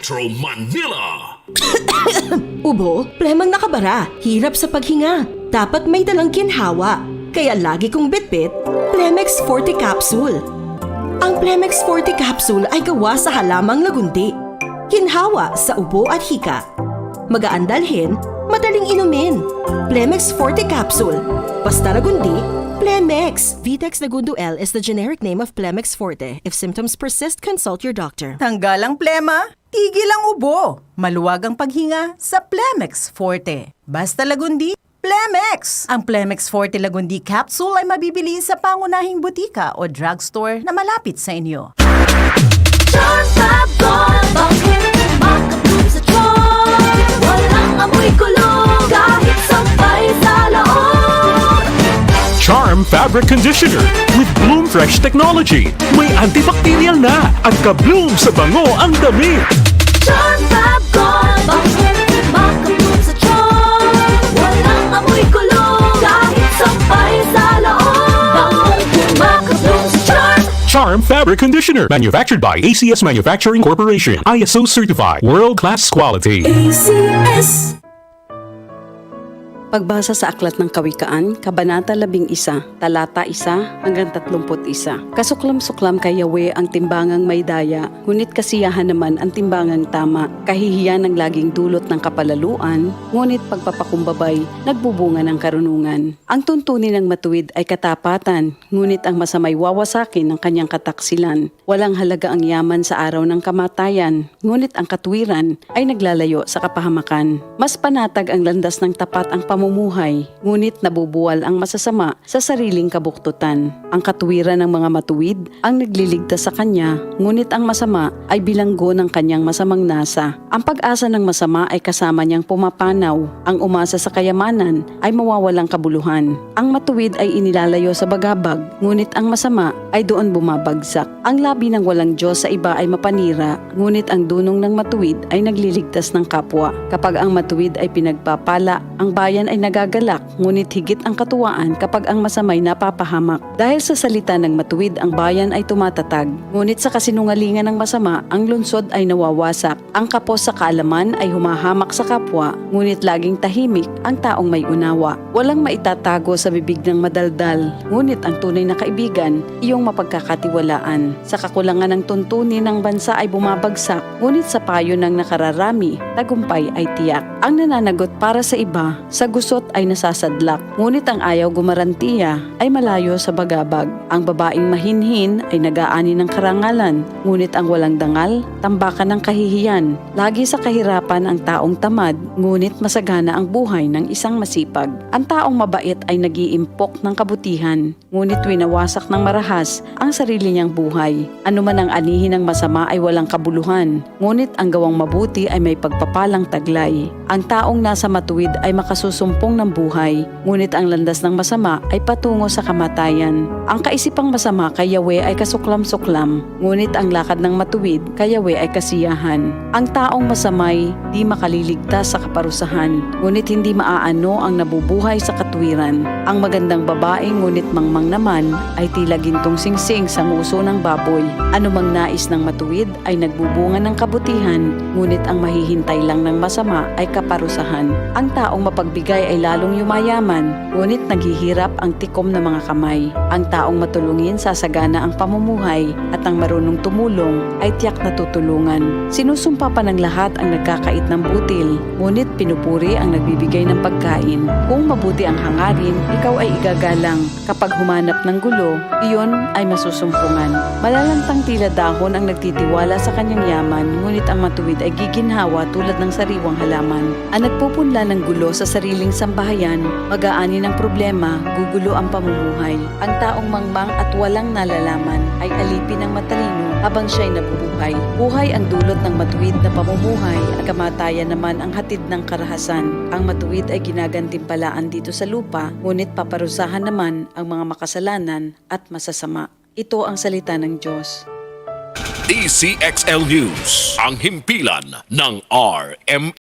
Metro Manila. Ubo, plemang nakabara, hirap sa paghinga. Dapat may dalang ginhawa. Kaya lagi kong bitbit, Plemex Forte Capsule. Ang Plemex Forte Capsule ay gawa sa halamang lagundi. Ginhawa sa ubo at hika. Magaan dalhin, madaling inumin. Plemex Forte Capsule. Basta lagundi, Plemex. Vitex Nagundo L is the generic name of Plemex Forte. If symptoms persist, consult your doctor. Tanggal ang plema, tigil ang ubo. Maluwag ang paghinga sa Plemex Forte. Basta lagundi, Plemex! Ang Plemex Forte Lagundi Capsule ay mabibili sa pangunahing butika o drugstore na malapit sa inyo. Charm Fab Gold, bakit makabloom sa charm? Walang amoy kulong, kahit sampay sa laon. Charm Fabric Conditioner with Bloom Fresh Technology. May antibacterial na at ka-bloom sa bango ang damit. Charm Fab Gold, bakit makabloom sa charm? Walang amoy kulong, kahit sampay sa laon. Bangong makabloom sa charm. Charm Fabric Conditioner. Manufactured by ACS Manufacturing Corporation. ISO certified. World-class quality. ACS. Pagbasa sa Aklat ng Kawikaan, Kabanata 11, Talata 1 hanggang 31. Kasuklam-suklam kay Yahweh ang timbangang may daya, ngunit kasiyahan naman ang timbangang tama. Kahihiyan ang laging dulot ng kapalaluan, ngunit pagpapakumbabay, nagbubunga ng karunungan. Ang tuntunin ng matuwid ay katapatan, ngunit ang masamay wawasakin ng kanyang kataksilan. Walang halaga ang yaman sa araw ng kamatayan, ngunit ang katwiran ay naglalayo sa kapahamakan. Mas panatag ang landas ng tapat ang pamumuhay, ngunit nabubuwal ang masasama sa sariling kabuktutan. Ang katwiran ng mga matuwid ang nagliligtas sa kanya, ngunit ang masama ay bilanggo ng kanyang masamang nasa. Ang pag-asa ng masama ay kasama niyang pumapanaw. Ang umasa sa kayamanan ay mawawalang kabuluhan. Ang matuwid ay inilalayo sa bagabag, ngunit ang masama ay doon bumabagsak. Ang labi ng walang Diyos sa iba ay mapanira, ngunit ang dunong ng matuwid ay nagliligtas ng kapwa. Kapag ang matuwid ay pinagpapala, ang bayan ay nagagalak, ngunit higit ang katuwaan kapag ang masamay napapahamak. Dahil sa salita ng matuwid, ang bayan ay tumatatag, ngunit sa kasinungalingan ng masama, ang lungsod ay nawawasak. Ang kapos sa kaalaman ay humahamak sa kapwa, ngunit laging tahimik ang taong may unawa. Walang maitatago sa bibig ng madaldal, ngunit ang tunay na kaibigan, iyong mapagkakatiwalaan. Sa kakulangan ng tuntunin ng bansa ay bumabagsak, ngunit sa payo ng nakararami, tagumpay ay tiyak. Ang nananagot para sa iba, sa gusot ay nasasadlak, ngunit ang ayaw gumarantiya ay malayo sa bagabag. Ang babaeng mahinhin ay nag-aani ng karangalan, ngunit ang walang dangal, tambakan ng kahihiyan. Lagi sa kahirapan ang taong tamad, ngunit masagana ang buhay ng isang masipag. Ang taong mabait ay nag-iimpok ng kabutihan, ngunit winawasak ng marahas ang sarili niyang buhay. Ano man ang anihin ng masama ay walang kabuluhan, ngunit ang gawang mabuti ay may pagpapalang taglay. Ang taong nasa matuwid ay makasusumpong ng buhay, ngunit ang landas ng masama ay patungo sa kamatayan. Ang kaisipang masama kay Yahweh ay kasuklam-suklam, ngunit ang lakad ng matuwid kay Yahweh ay kasiyahan. Ang taong masamay di makaliligtas sa kaparusahan, ngunit hindi maaano ang nabubuhay sa katwiran. Ang magandang babae ngunit mangmang naman ay tila gintong singsing sa nguso ng baboy. Anumang nais ng matuwid ay nagbubunga ng kabutihan, ngunit ang mahihintay lang ng masama ay kaparusahan. Ang taong mapagbigay ay lalong yumayaman, ngunit naghihirap ang tikom ng mga kamay. Ang taong matulungin sasagana ang pamumuhay, at ang marunong tumulong ay tiyak na tutulungan. Sinusumpa pa ng lahat ang nagkakait ng butil, ngunit pinupuri ang nagbibigay ng pagkain. Kung mabuti ang hangarin, ikaw ay igagalang. Kapag humanap ng gulo, iyon ay masusumpungan. Malalantang tila dahon ang nagtitiwala sa kanyang yaman, ngunit ang matuwid ay giginhawa tulad ng sariwang halaman. Ang nagpupunla ng gulo sa sariling sambahayan, mag-aani ng problema, gugulo ang pamumuhay. Ang taong mangmang at walang nalalaman ay alipin ng matalino habang siya'y nabubuhay. Buhay ang dulot ng matuwid na pamumuhay, at kamatayan naman ang hatid ng karahasan. Ang matuwid ay ginagantimpalaan dito sa lupa, ngunit paparusahan naman ang mga makasalanan at masasama. Ito ang salita ng Diyos. DCXL News, ang himpilan ng RM